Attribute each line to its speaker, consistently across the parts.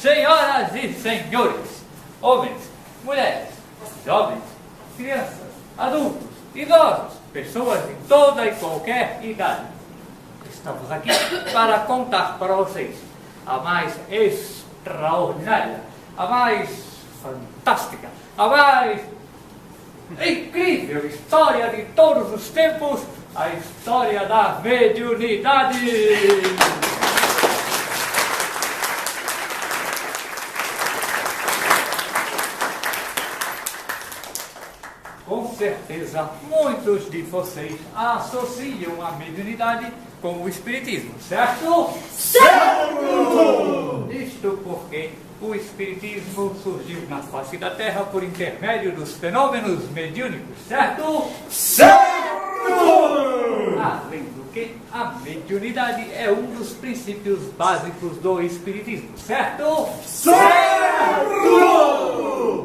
Speaker 1: senhoras e senhores, homens, mulheres, jovens, crianças, adultos, idosos, pessoas de toda e qualquer idade. Estamos aqui para contar para vocês a mais extraordinária, a mais fantástica, a mais incrível história de todos os tempos, a história da mediunidade. Com certeza, muitos de vocês associam a mediunidade com o espiritismo, certo?
Speaker 2: Certo!
Speaker 1: Isto porque o espiritismo surgiu na face da Terra por intermédio dos fenômenos mediúnicos, certo?
Speaker 2: Certo!
Speaker 1: Além do que, a mediunidade é um dos princípios básicos do espiritismo, certo?
Speaker 2: Certo!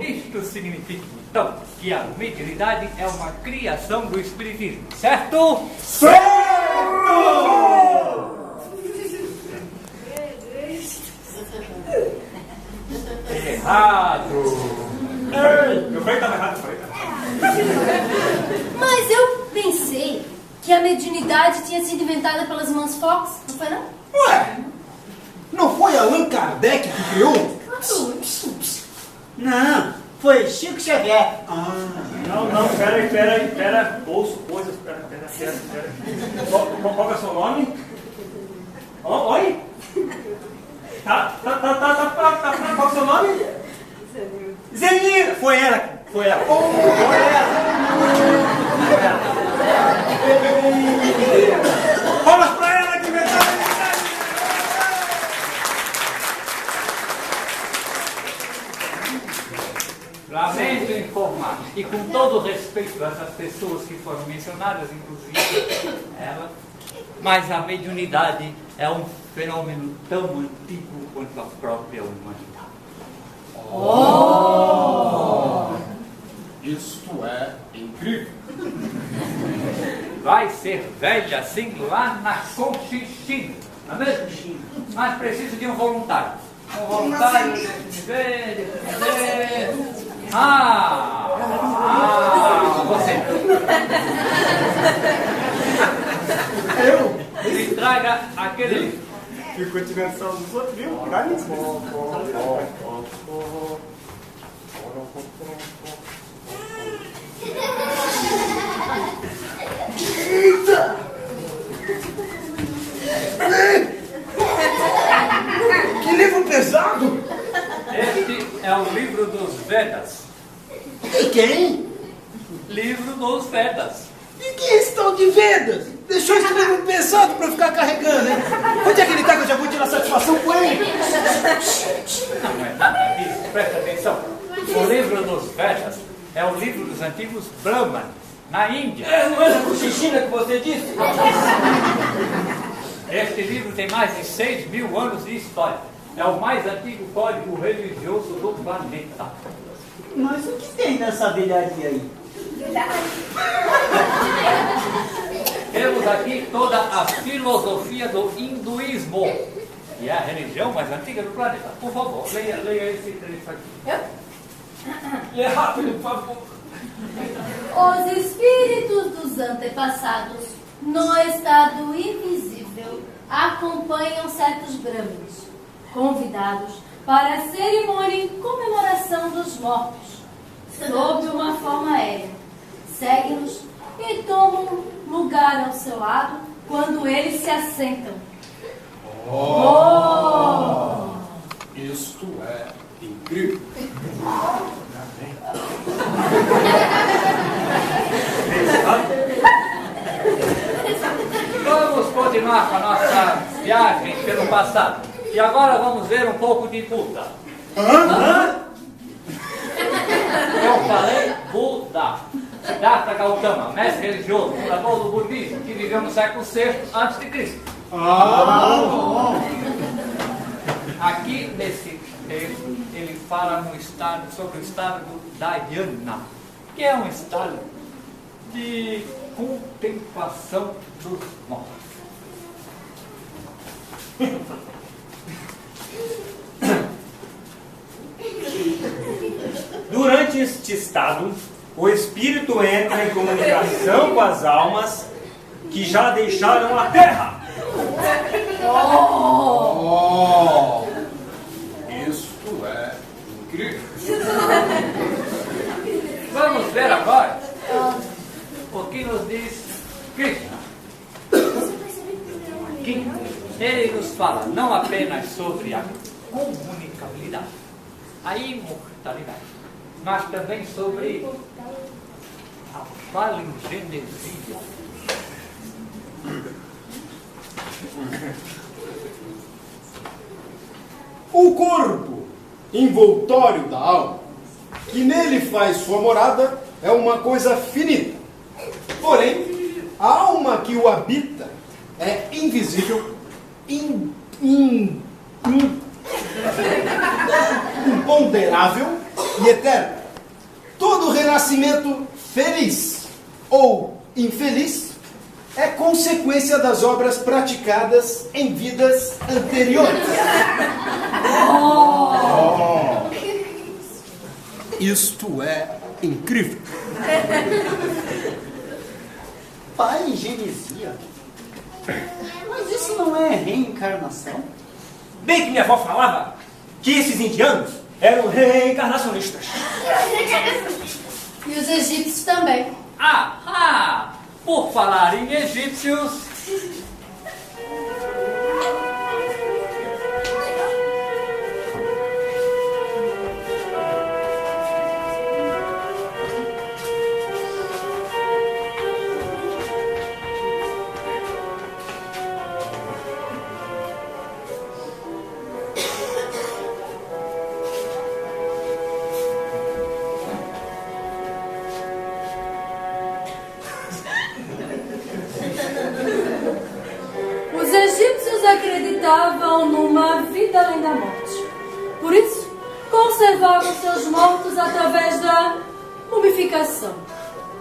Speaker 1: Isto significa, então, que a mediunidade é uma criação do espiritismo, certo?
Speaker 2: Certo!
Speaker 1: Errado!
Speaker 2: Ei, meu pai estava errado,
Speaker 3: Mas eu pensei que a mediunidade tinha sido inventada pelas irmãs Fox, não foi não?
Speaker 2: Ué, não foi Allan Kardec que criou?
Speaker 4: Não, foi Chico Xavier.
Speaker 5: Não, pera, ouço coisas, pera. Qual é o seu nome? Oi? Tá, qual é o seu nome? Zenira! Foi ela. Palmas pra ela que inventou a mediunidade!
Speaker 1: Lamento informar, e com todo respeito a essas pessoas que foram mencionadas, inclusive ela, mas a mediunidade é um fenômeno tão antigo quanto a própria humanidade.
Speaker 2: Isto é incrível.
Speaker 1: Vai ser velha assim lá na Conchinchina, não é mesmo? Mas precisa de um voluntário. Um voluntário, deixa eu ver. Você.
Speaker 2: Eu?
Speaker 1: Me traga aquele livro.
Speaker 5: Ficou tirando sal dos outros, viu? Dá isso.
Speaker 2: Eita! Que livro pesado!
Speaker 1: Este é o livro dos Vedas.
Speaker 2: E quem?
Speaker 1: Livro dos Vedas.
Speaker 2: E que é esse tal de Vedas? Deixou esse livro pesado pra ficar carregando, hein? Onde é que ele tá que eu já vou tirar satisfação com ele?
Speaker 1: Não é nada disso, presta atenção. O livro dos Vedas é o livro dos antigos Brahmanes, na Índia.
Speaker 4: Não é a Conchinchina que você disse?
Speaker 1: Este livro tem mais de 6.000 anos de história. É o mais antigo código religioso do planeta.
Speaker 4: Mas o que tem nessa velharia aí?
Speaker 1: Temos aqui toda a filosofia do hinduísmo, que é a religião mais antiga do planeta. Por favor, leia esse trecho aqui.
Speaker 4: Lê rápido, por favor.
Speaker 3: Os espíritos dos antepassados, no estado invisível, acompanham certos brahmanes, convidados para a cerimônia em comemoração dos mortos, sob uma forma aérea. Seguem-nos e tomam lugar ao seu lado quando eles se assentam.
Speaker 2: Isto é incrível.
Speaker 1: Vamos continuar com a nossa viagem pelo passado. E agora vamos ver um pouco de Buda. Eu falei Buda. Siddhartha Gautama, mestre religioso, fundador do budismo, que viveu no século VI a.C. Aqui nesse texto ele fala sobre o estado do Dhyana, que é um estado de contemplação dos mortos.
Speaker 5: deste estado, o espírito entra em comunicação com as almas que já deixaram a terra.
Speaker 2: Oh! Isto é incrível.
Speaker 1: Vamos ver agora o que nos diz Krishna. Aqui ele nos fala não apenas sobre a comunicabilidade, a imortalidade, mas também sobre a palingenesia.
Speaker 6: O corpo envoltório da alma, que nele faz sua morada, é uma coisa finita. Porém, a alma que o habita é invisível, imponderável e eterno. Todo renascimento feliz ou infeliz é consequência das obras praticadas em vidas anteriores. Oh. Isto é incrível.
Speaker 4: Palingenesia? Mas isso não é reencarnação?
Speaker 5: Bem que minha avó falava que esses indianos eram reencarnacionistas.
Speaker 3: E os egípcios também.
Speaker 1: Por falar em egípcios,
Speaker 3: acreditavam numa vida além da morte. Por isso, conservavam seus mortos através da mumificação.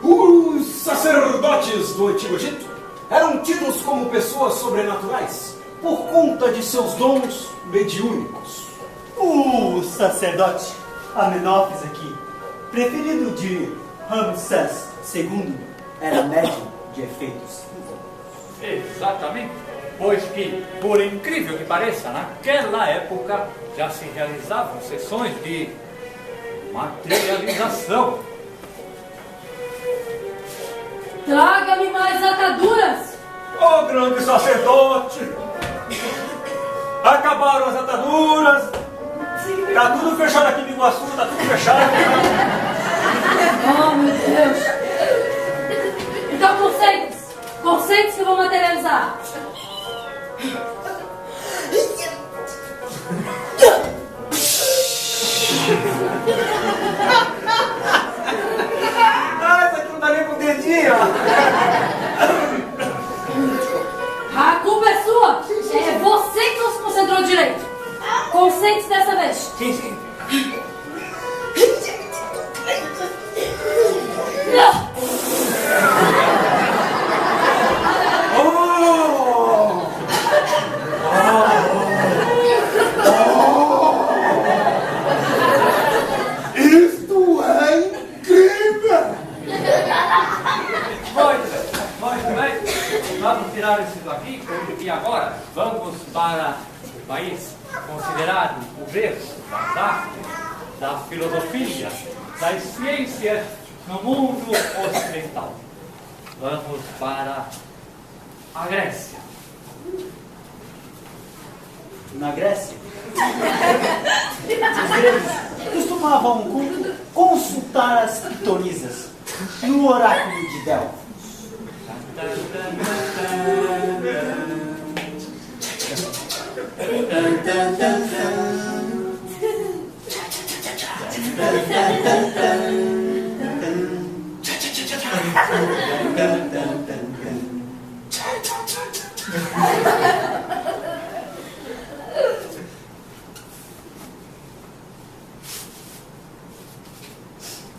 Speaker 6: Os sacerdotes do Antigo Egito eram tidos como pessoas sobrenaturais por conta de seus dons mediúnicos.
Speaker 4: O sacerdote Amenófis aqui, preferido de Ramsés II, era médium de efeitos.
Speaker 1: exatamente, pois que, por incrível que pareça, naquela época já se realizavam sessões de materialização.
Speaker 3: Traga-me mais ataduras!
Speaker 5: Ô grande sacerdote! Acabaram as ataduras! Tá tudo fechado aqui no Iguaçu, tá tudo fechado.
Speaker 3: Oh, meu Deus! Então conceitos que eu vou materializar.
Speaker 5: Ah, isso aqui não dá nem pro dedinho, ó.
Speaker 3: A culpa é sua! É você que não se concentrou direito! Concentre-se dessa vez!
Speaker 5: Sim.
Speaker 6: Isto é incrível!
Speaker 1: Muito bem. Vamos tirar isso daqui e agora vamos para o país considerado o berço das artes, da filosofia, das ciências no mundo ocidental. Vamos para a Grécia.
Speaker 4: Na Grécia, os gregos costumavam consultar as pitonisas no oráculo de Delfos.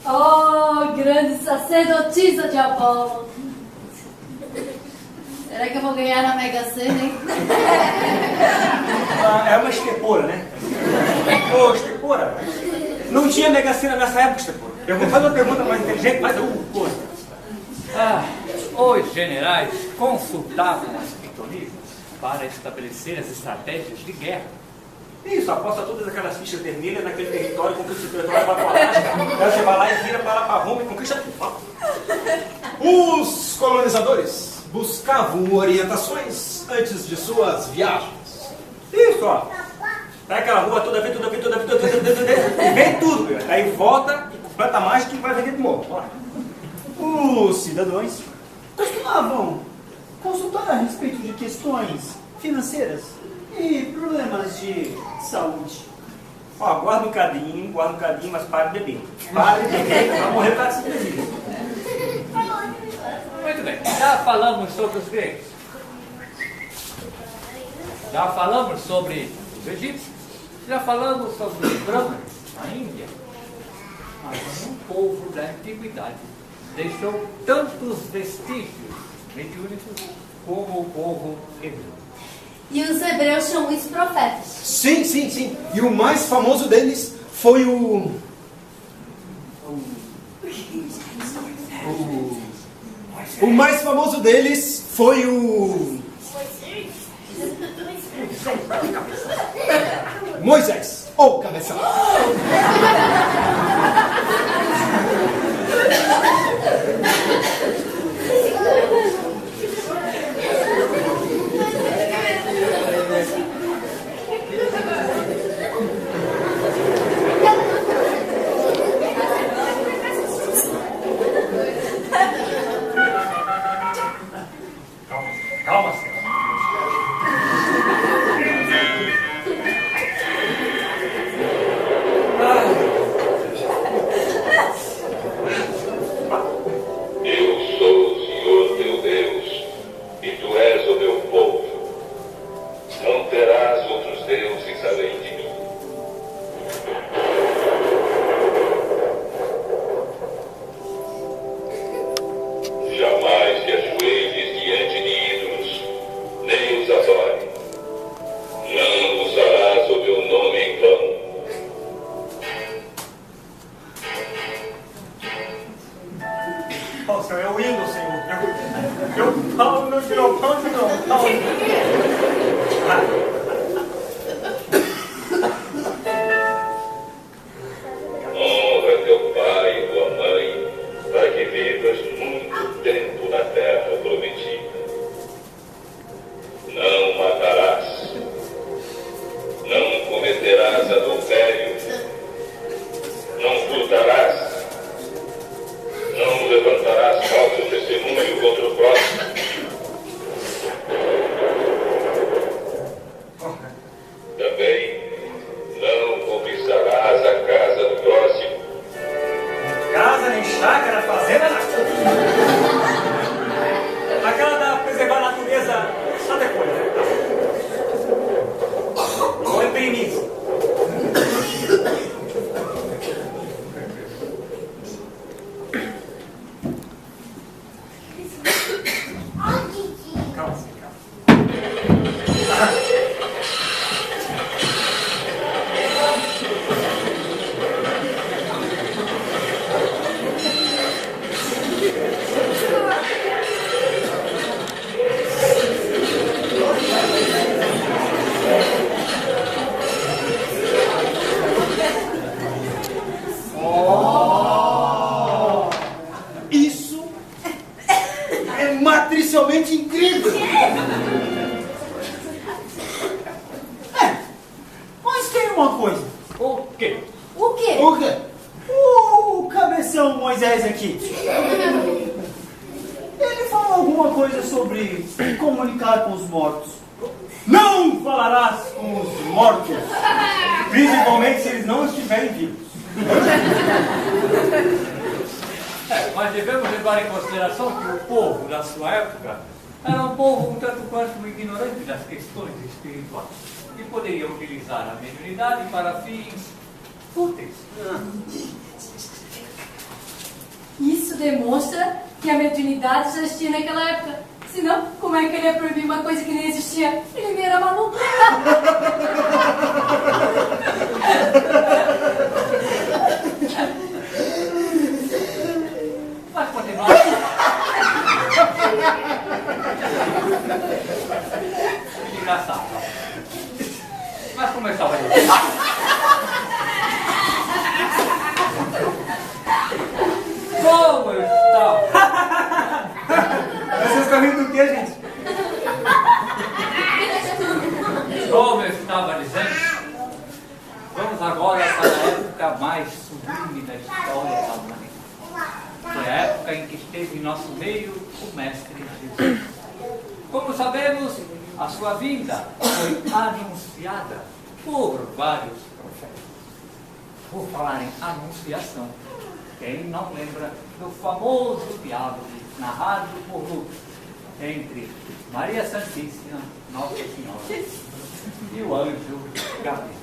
Speaker 3: Oh, grande sacerdotisa de Apolo! Será que eu vou ganhar na Mega Sena, hein?
Speaker 5: É uma estepora, né? Ô, estepora? Não tinha Mega Sena nessa época, estepora. Eu vou fazer uma pergunta mais inteligente, mas eu gosto.
Speaker 1: Os generais consultavam as pitonisas para estabelecer as estratégias de guerra.
Speaker 5: Isso, aposta todas aquelas fichas vermelhas naquele território, conquista o território, vai para lá. Aí você vai lá e vira para Roma e conquista tudo.
Speaker 6: Os colonizadores buscavam orientações antes de suas viagens.
Speaker 5: Isso, ó. Vai aquela rua toda vez, e vem tudo, meu. Aí volta e completa mais que vai vender de novo. Bora.
Speaker 4: Os cidadãos costumavam consultar a respeito de questões financeiras e problemas de saúde.
Speaker 5: Ó, guarda um cadinho, mas para de beber. Para de beber, vai morrer por causa desse bebido.
Speaker 1: Muito bem, já falamos sobre os gregos. Já falamos sobre os egípcios. Já falamos sobre os brahmanes na Índia. Mas um povo da antiguidade deixou tantos vestígios mediúnicos como o povo hebreu.
Speaker 3: E os hebreus são muitos profetas.
Speaker 6: Sim, sim, sim. E o mais famoso deles foi o mais famoso deles foi o Moisés, ou cabeção.
Speaker 5: Calma, senhor.
Speaker 7: Eu sou o Senhor teu Deus, e tu és o meu povo. Não terás outros deuses além de mim. Jamais te ajoelhes diante de ídolos, nem os adore. Não usarás o meu nome em vão.
Speaker 5: Ó, senhor, é o hino, senhor. Eu falo no violão de novo.
Speaker 7: Honra teu pai e tua mãe, para que vivas muito tempo na terra prometida. Não matarás. Não cometerás adultério. Não furtarás. Não levantarás falso testemunho contra o próximo. Também não cobiçarás a casa do próximo.
Speaker 5: Casa, nem chácara, fazenda, nada. Aquela da preservar a natureza só depois, né? Não é bem isso. Calma, senhor, calma.
Speaker 6: Isso é matricialmente incrível.
Speaker 4: Mas tem uma coisa.
Speaker 1: O quê?
Speaker 3: O quê?
Speaker 6: O quê?
Speaker 4: O cabeção Moisés aqui. Ele falou alguma coisa sobre comunicar com os mortos.
Speaker 5: Não falarás com os mortos, principalmente se eles não estiverem vivos.
Speaker 1: Mas devemos levar em consideração que o povo da sua época era um povo um tanto quanto ignorante das questões espirituais e poderia utilizar a mediunidade para fins fúteis.
Speaker 3: Isso demonstra que a mediunidade já existia naquela época. Senão, como é que ele ia proibir uma coisa que nem existia? Ele nem era maluco.
Speaker 1: Passamos agora para a época mais sublime da história da humanidade. Foi a época em que esteve em nosso meio o Mestre Jesus. Como sabemos, a sua vinda foi anunciada por vários profetas. Por falar em anunciação, quem não lembra do famoso diálogo narrado por Lucas entre Maria Santíssima, Nossa Senhora, e o anjo Gabriel.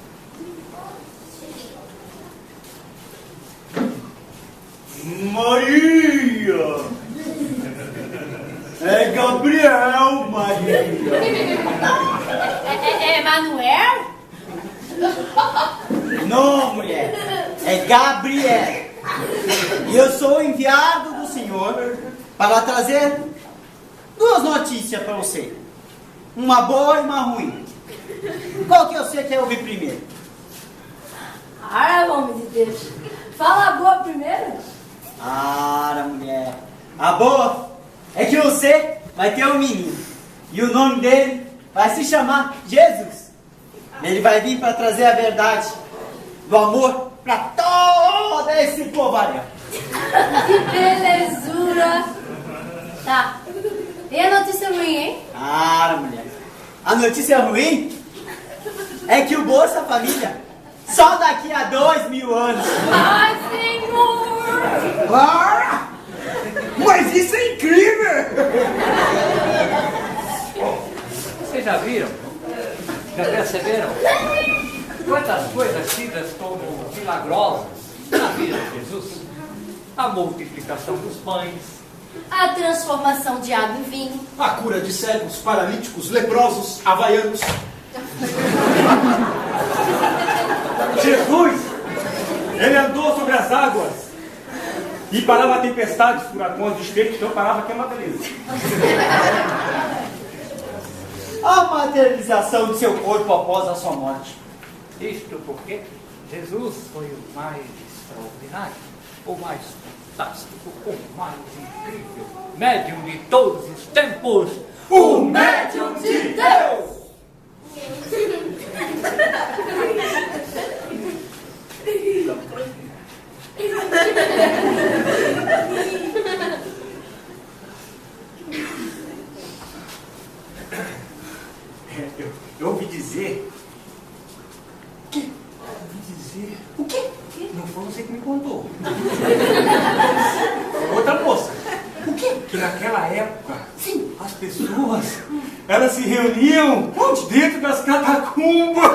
Speaker 4: Maria! É Gabriel, Maria!
Speaker 3: É Manuel?
Speaker 4: Não, mulher, é Gabriel. E eu sou o enviado do Senhor para trazer duas notícias para você. Uma boa e uma ruim. Qual que você quer ouvir primeiro?
Speaker 3: Ah, homem de Deus. Fala a boa primeiro.
Speaker 4: Ah, mulher. A boa é que você vai ter um menino. E o nome dele vai se chamar Jesus. Ele vai vir para trazer a verdade do amor para todo esse povoaréu.
Speaker 3: Que belezura. Tá. E a notícia ruim, hein?
Speaker 4: Ah, mulher. A notícia ruim é que o Bolsa Família só daqui a 2000 anos.
Speaker 3: Ai, Senhor.
Speaker 2: Ah, mas isso é incrível!
Speaker 1: Vocês já viram? Já perceberam? Quantas coisas tidas como milagrosas na vida de Jesus? A multiplicação dos pães,
Speaker 3: A transformação de água em vinho.
Speaker 2: A cura de cegos, paralíticos, leprosos, havaianos.
Speaker 5: Jesus, ele andou sobre as águas e parava tempestades, furacões, desfeitos, então parava que é uma beleza.
Speaker 4: A materialização de seu corpo após a sua morte.
Speaker 1: isto porque Jesus foi o mais extraordinário, o mais fantástico, o mais incrível médium de todos os tempos, o médium de Deus!
Speaker 5: Eu ouvi dizer... O quê? Não foi você que me contou. Foi outra moça. O quê? Que naquela época, sim, as pessoas, elas se reuniam dentro das catacumbas.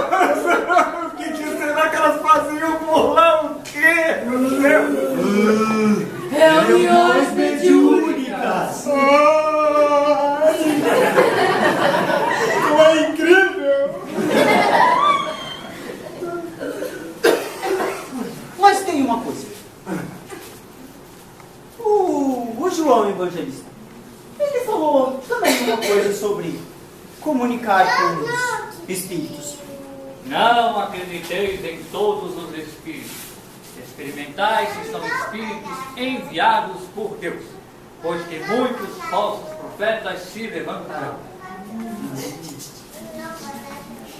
Speaker 5: O que será que elas faziam por lá? O quê? Meu Deus.
Speaker 4: Reuniões mediúnicas.
Speaker 5: Não é incrível?
Speaker 4: Mas tem uma coisa. O João Evangelista, ele falou também uma coisa sobre comunicar com os espíritos.
Speaker 1: Não acrediteis em todos os espíritos. Experimentais se são espíritos enviados por Deus, pois que muitos falsos profetas se levantarão.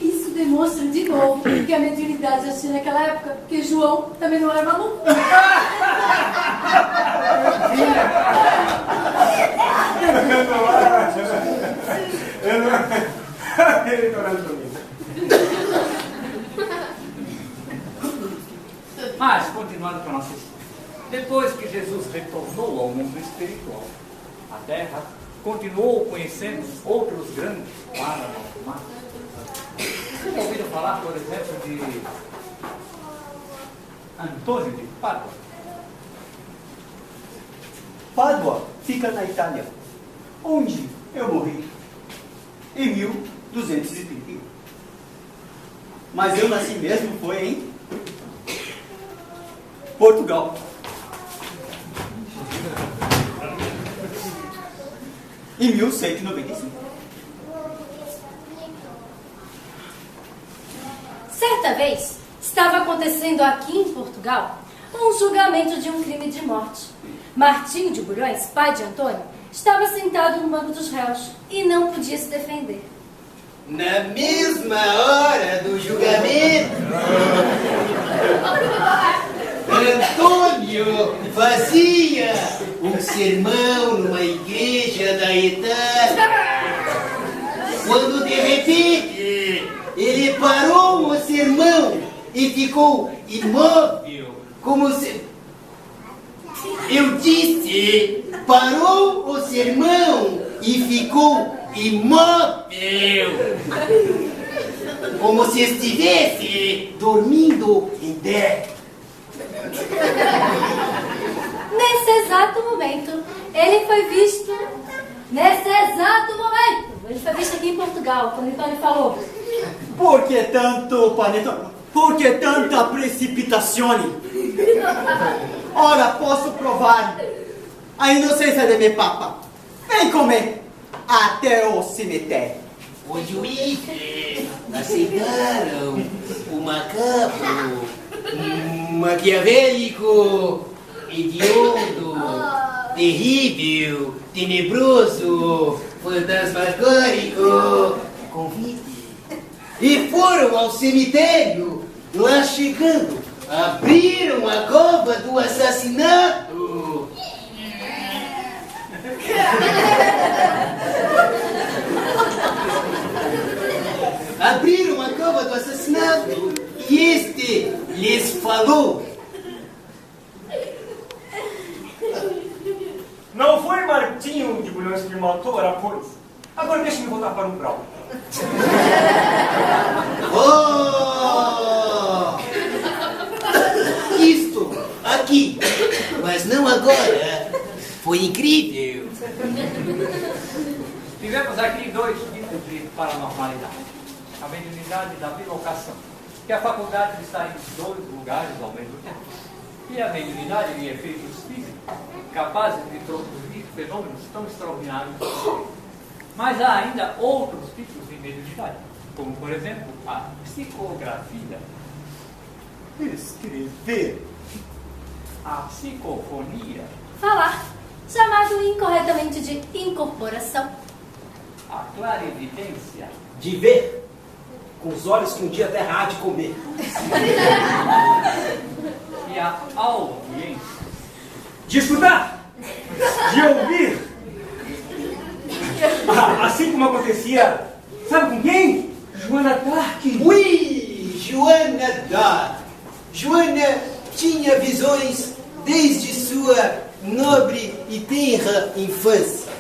Speaker 3: Isso demonstra de novo que a mediunidade já tinha naquela época, porque João também não era maluco.
Speaker 5: Ele tá olhando pra mim.
Speaker 1: Mas, continuando com a nossa história, depois que Jesus retornou ao mundo espiritual, a Terra continuou conhecendo outros grandes paranormais. Vocês já ouviram falar, por exemplo, de Antônio de Pádua?
Speaker 4: Pádua fica na Itália, onde eu morri em 1231. Mas eu nasci mesmo foi em Portugal. Em 1195.
Speaker 3: Certa vez, estava acontecendo aqui em Portugal um julgamento de um crime de morte. Martinho de Bulhões, pai de Antônio, estava sentado no banco dos réus e não podia se defender.
Speaker 8: Na mesma hora do julgamento,
Speaker 2: fazia um sermão numa igreja da Itália, quando de repente ele parou o sermão e ficou imóvel, como se... Eu disse, parou o sermão e ficou imóvel, como se estivesse dormindo em pé.
Speaker 3: Nesse exato momento, ele foi visto. Nesse exato momento, ele foi visto aqui em Portugal, quando então ele falou:
Speaker 4: Por que tanto, Panetone? Por que tanta precipitazione? Ora, posso provar a inocência de meu papa. Vem comer até o cemitério.
Speaker 2: O juiz aceitaram o macabro, maquiavélico, hediondo, terrível, tenebroso, fantasmagórico convite. E foram ao cemitério. Lá chegando, abriram a cova do assassinato. Abriram a cova do assassinato e este lhes falou:
Speaker 5: Não foi Martinho de Bulhões que me matou, era pois. Agora deixa-me voltar para o Brau.
Speaker 2: Oh! Isto aqui, mas não agora. Foi incrível.
Speaker 1: Tivemos aqui dois tipos de paranormalidade. A mediunidade da bilocação, que a faculdade está em dois lugares ao mesmo tempo. E a mediunidade de efeitos físicos, capazes de produzir fenômenos tão extraordinários. Mas há ainda outros tipos de mediunidade, como, por exemplo, a psicografia,
Speaker 6: Escrever.
Speaker 1: a psicofonia,
Speaker 3: falar, chamado incorretamente de incorporação.
Speaker 1: a clarividência,
Speaker 2: De ver com os olhos que um dia terá de comer.
Speaker 1: e a audiência.
Speaker 5: De escutar, de ouvir. Assim como acontecia, sabe com quem? Joana d'Arc.
Speaker 2: Ui, Joana d'Arc. Joana tinha visões desde sua nobre e tenra infância.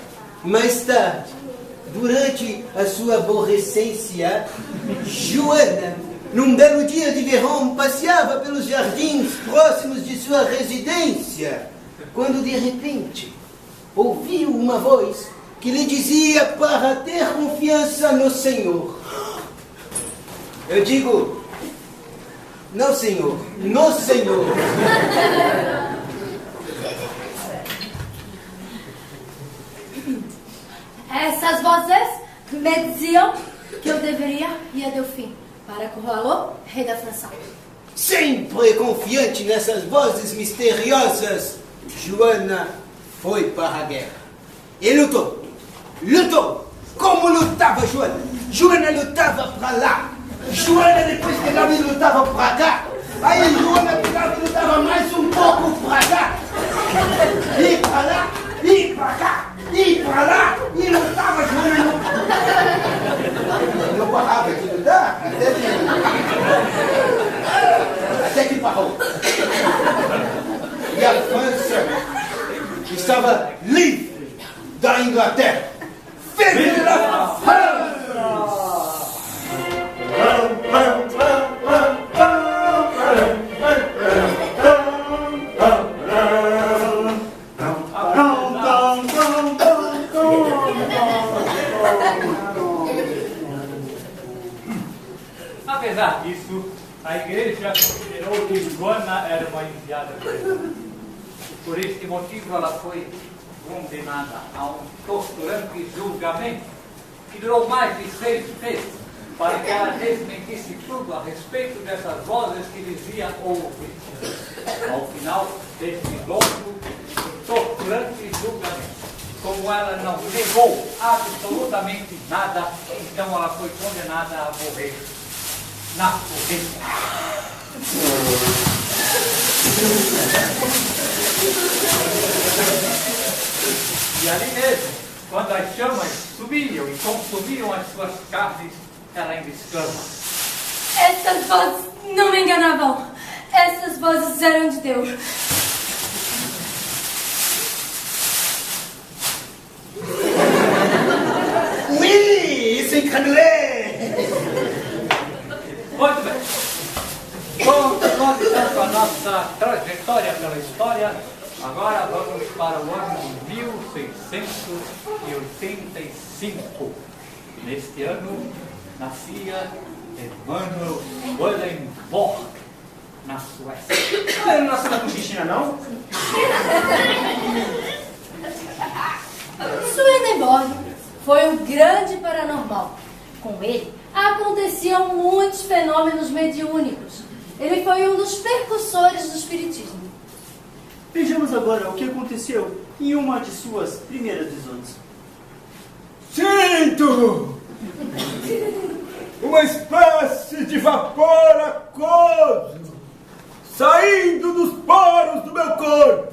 Speaker 2: Mais tarde, durante a sua aborrecência, Joana, num belo dia de verão, passeava pelos jardins próximos de sua residência, quando de repente ouviu uma voz que lhe dizia para ter confiança no Senhor. Eu digo, não, Senhor, no Senhor.
Speaker 3: Essas vozes me diziam que eu deveria ir a Delfim para Corralô, rei da França.
Speaker 2: Sempre confiante nessas vozes misteriosas, Joana foi para a guerra. E lutou. Lutou. Como lutava Joana? Joana lutava para lá. Joana depois pegava e lutava para cá. Aí Joana pegava e lutava mais um pouco para cá. E para lá, e para cá, e para lá. E lutava Joana. Não parava de lutar até que parou. E a França estava livre da Inglaterra. Vive la France!
Speaker 1: Apesar disso, a igreja considerou que Joana era uma enviada de Deus. Por este motivo, ela foi condenada a um torturante julgamento que durou mais de 6 meses, para que ela desmentisse tudo a respeito dessas vozes que dizia ouvir. Ao final deste longo e torturante julgamento, como ela não negou absolutamente nada, então ela foi condenada a morrer na fogueira. E ali mesmo, quando as chamas subiam e consumiam as suas carnes, ela ainda exclama:
Speaker 3: Essas vozes não me enganavam. Essas vozes eram de Deus.
Speaker 2: Oui, isso encanelé!
Speaker 1: Muito bem. Continuando a nossa trajetória pela história, agora vamos para o ano de 1685. Neste ano, nascia Emanuel Swedenborg, na Suécia.
Speaker 5: Ah, ele não nasceu na Cochichina, não?
Speaker 3: Swedenborg foi um grande paranormal. Com ele, aconteciam muitos fenômenos mediúnicos. Ele foi um dos precursores do espiritismo.
Speaker 4: Vejamos agora o que aconteceu em uma de suas primeiras visões.
Speaker 6: Sinto uma espécie de vapor aquoso saindo dos poros do meu corpo.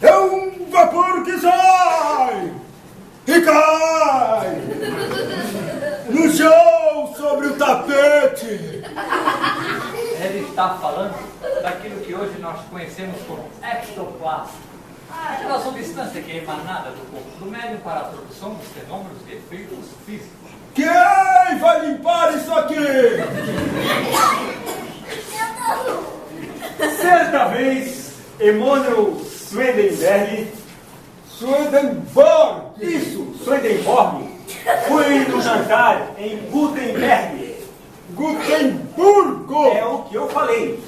Speaker 6: É um vapor que sai e cai no chão sobre o tapete.
Speaker 1: Ele está falando daquilo que hoje nós conhecemos como ectoplasma. Aquela substância que é emanada do corpo do médium para a produção dos fenômenos de efeitos físicos.
Speaker 6: Quem vai limpar isso aqui?
Speaker 5: Certa vez, Emanuel Swedenborg, Swedenborg, foi no jantar em Gutenberg.
Speaker 6: Gutemburgo!
Speaker 5: É o que eu falei.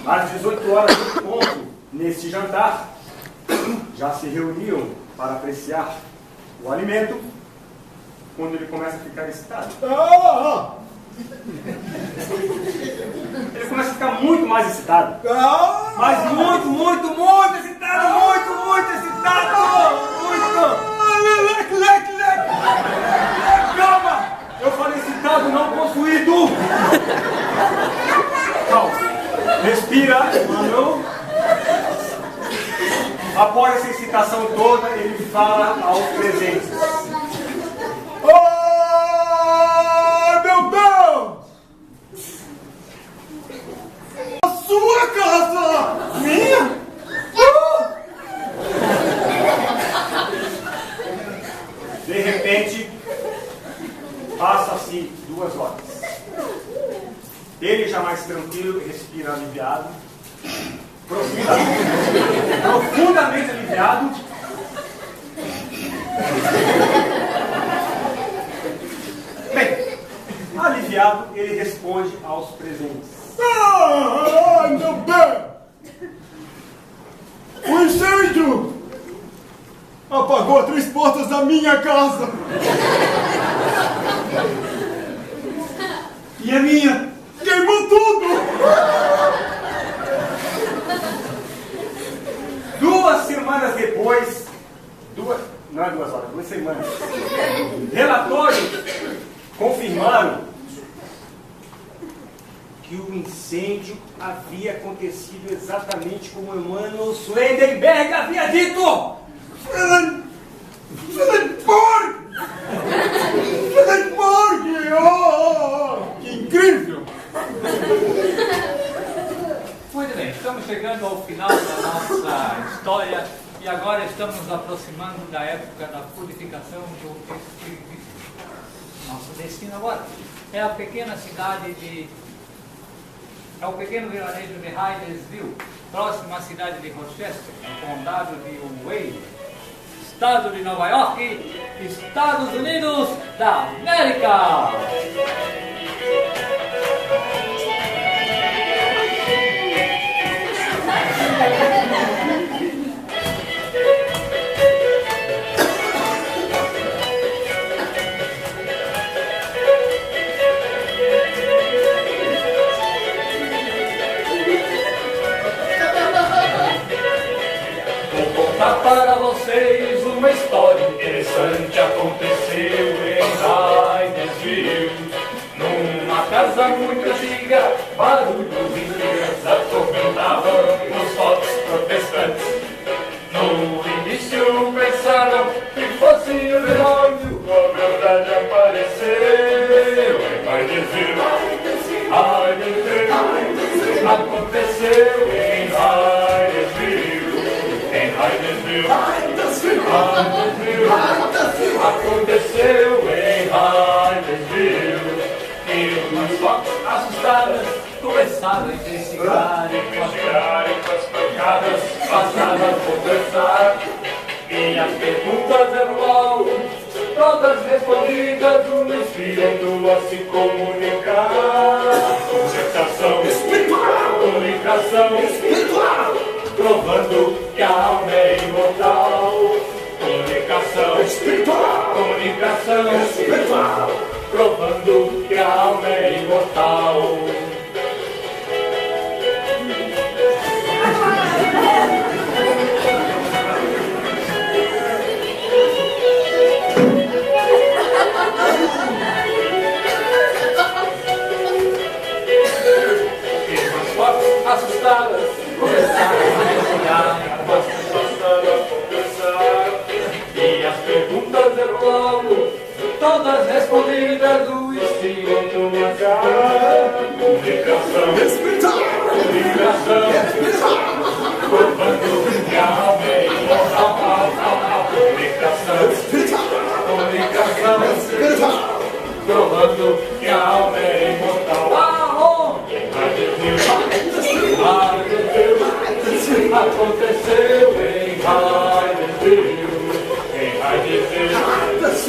Speaker 5: Às 18 horas em ponto, nesse jantar, já se reuniam para apreciar o alimento, quando ele começa a ficar excitado. Ele começa a ficar muito mais excitado. Mas muito excitado, muito excitado! Calma! Eu falei excitado, não possuído! Calma. Respira, Emanuel. Após essa excitação toda, ele fala aos presentes.
Speaker 6: Oh, meu Deus! A sua casa!
Speaker 5: Minha? De repente, passa-se 2 horas. Ele já mais tranquilo, respira aliviado, profundamente aliviado. Bem, aliviado, ele responde aos presentes.
Speaker 6: Meu Deus! O incêndio apagou 3 portas da minha casa!
Speaker 5: E a minha?
Speaker 6: Queimou tudo!
Speaker 5: 2 semanas depois, não é 2 horas, 2 semanas, relatórios confirmaram que o incêndio havia acontecido exatamente como Emanuel Swedenborg havia dito!
Speaker 6: Swedenborg! Oh, que incrível!
Speaker 1: Muito bem, estamos chegando ao final da nossa história e agora estamos nos aproximando da época da purificação do espiritismo. Nosso destino agora é a pequena cidade é o pequeno vilarejo de Hydesville, próximo à cidade de Rochester, no condado de Wade, estado de Nova York, Estados Unidos da América. Para vocês uma história interessante aconteceu em Hydesville. Numa casa muito antiga, barulhos e brigas atormentavam os votos protestantes. No início Aconteceu em Hydesville, aconteceu em Hydesville, e umas fotos assustadas começaram a investigar e com as pancadas passaram a conversar, e as perguntas eram logo todas respondidas, um espírito a se comunicar. Conversação espiritual, comunicação espiritual, provando que a alma é imortal. Comunicação espiritual, comunicação espiritual, provando que a alma é imortal. Assustadas, começaram a olhar, passaram a conversar, e as perguntas eram logo todas respondidas, o espírito achar. Comunicação espiritual, comunicação espiritual, provando que a alma é imortal. Comunicação espiritual, comunicação espiritual, provando que a alma é imortal. Aconteceu em Hydesville, aconteceu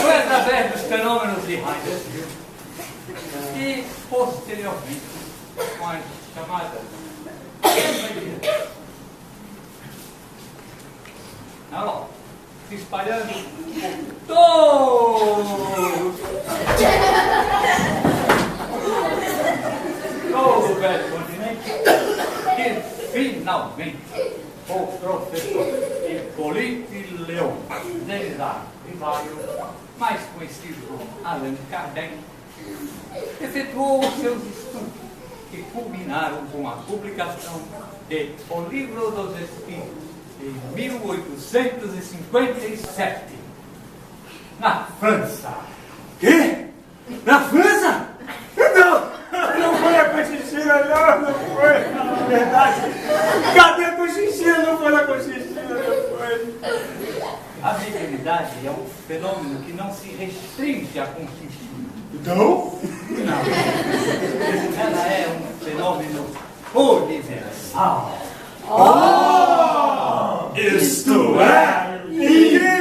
Speaker 1: Foi através dos fenômenos de Hydesville e, posteriormente, com as chamadas se espalhando por todo o velho continente, que finalmente o professor Hipólite Leon Denisard Rivaio, mais conhecido como Allan Kardec, efetuou os seus estudos que culminaram com a publicação de O Livro dos Espíritos em 1857, na França.
Speaker 5: Quê? Na França? Não foi a Cochichina, não foi. Verdade. Cadê a Cochichina? Não foi a Cochichina, não foi.
Speaker 1: A mediunidade é um fenômeno que não se restringe a consciência.
Speaker 5: Não?
Speaker 1: Não. Ela é um fenômeno universal.
Speaker 5: Isto é incrível!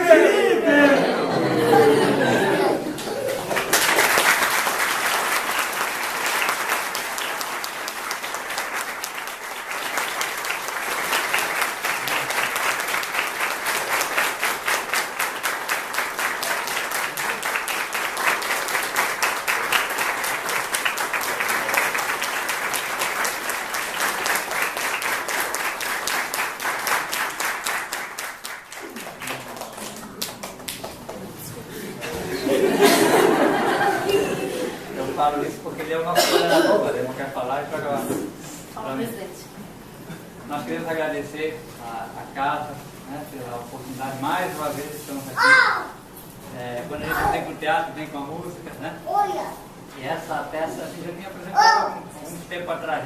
Speaker 1: Falo isso porque ele é o nosso coordenador, ele não quer falar e para acabar.
Speaker 3: Fala, presidente.
Speaker 1: Nós queremos agradecer a casa, né, pela oportunidade, mais uma vez estamos aqui. Quando a gente vem com o teatro, vem com a música, né? E essa peça a gente já tinha apresentado há algum tempo atrás,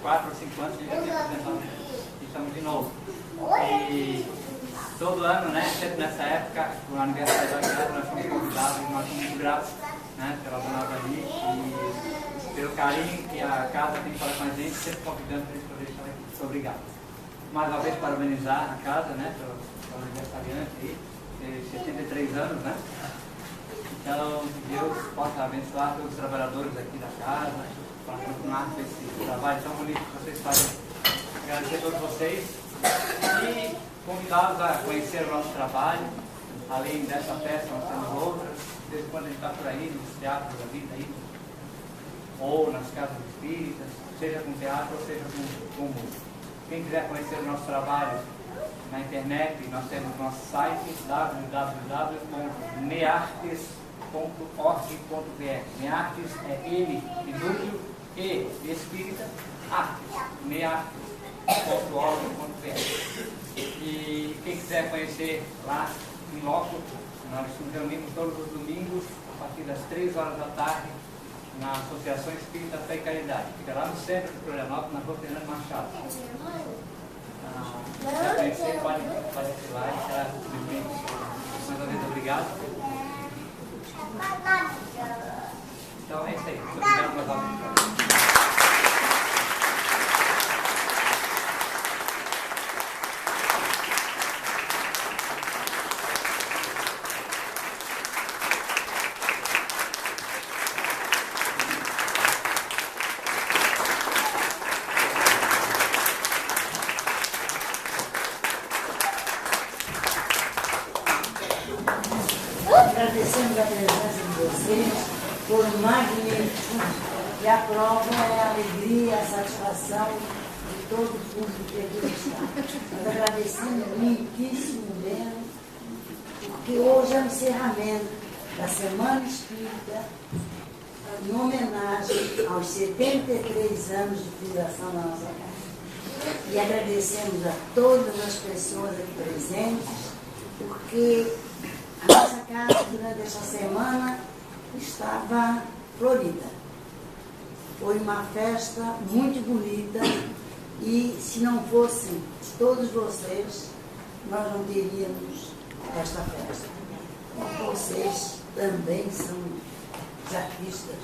Speaker 1: 4 ou 5 anos a gente já tinha apresentado e estamos de novo. E todo ano, né, sempre nessa época, o aniversário da casa, nós fomos convidados e nós somos muito gratos, né, pela dona Vani e pelo carinho que a casa tem para com a gente, sempre convidando para a gente poder estar aqui. Muito obrigado. Mais uma vez, parabenizar a casa, né, pelo aniversariante aí, de 73 anos, né. Então, que Deus possa abençoar todos os trabalhadores aqui da casa, para continuar com esse trabalho tão bonito que vocês fazem. Agradecer a todos vocês e convidá-los a conhecer o nosso trabalho. Além dessa festa, nós temos outras. De vez em quando a gente está por aí, nos teatros da vida, aí, ou nas casas espíritas, seja com teatro ou seja com música. Quem quiser conhecer o nosso trabalho na internet, nós temos nosso site www.meartes.org.br. Meartes é M de núcleo e espírita, artes, meartes.org.br. E quem quiser conhecer lá em loco, nós nos reunimos todos os domingos a partir das 3 horas da tarde na Associação Espírita Fé e Caridade. Fica lá no centro de Florianópolis, na Rua Fernando Machado. Se quiser conhecer, pode ir lá e será bem-vindo. Mais uma vez, obrigado. Então é isso aí. Muito obrigado mais uma vez.
Speaker 8: Agradecemos a presença de vocês por um magnífico, e a prova é a alegria, a satisfação de todo o público que aqui está. Nós agradecemos muitíssimo mesmo, porque hoje é o encerramento da Semana Espírita em homenagem aos 73 anos de fundação da nossa casa. E agradecemos a todas as pessoas aqui presentes, porque a nossa casa, durante esta semana, estava florida. Foi uma festa muito bonita e, se não fossem todos vocês, nós não teríamos esta festa. Vocês também são os artistas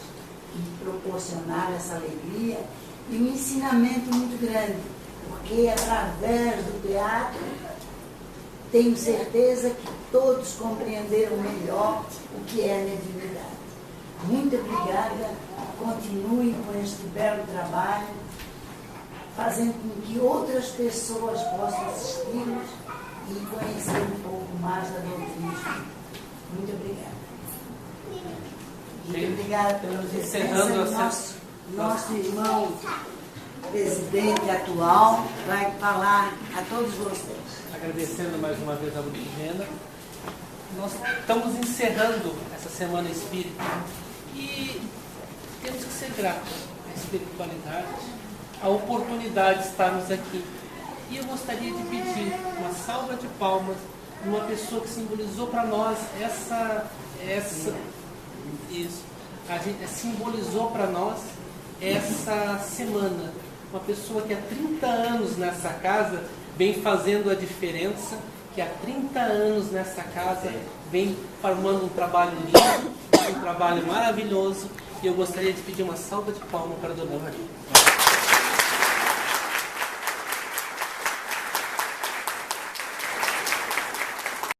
Speaker 8: que proporcionaram essa alegria e um ensinamento muito grande, porque através do teatro, tenho certeza que todos compreenderam melhor o que é a mediunidade. Muito obrigada, continuem com este belo trabalho, fazendo com que outras pessoas possam assisti-los e conhecer um pouco mais da doutrina espírita. Muito obrigada. Muito obrigada pela presença. Nosso irmão presidente atual vai falar a todos vocês.
Speaker 9: Agradecendo mais uma vez a Ludmila. Nós estamos encerrando essa Semana Espírita e temos que ser gratos à espiritualidade, à oportunidade de estarmos aqui. E eu gostaria de pedir uma salva de palmas de uma pessoa que simbolizou para nós simbolizou para nós essa semana. Uma pessoa que há 30 anos nessa casa vem fazendo a diferença, que há 30 anos nessa casa vem formando um trabalho lindo, um trabalho maravilhoso, e eu gostaria de pedir uma salva de palmas para a Dona Maria.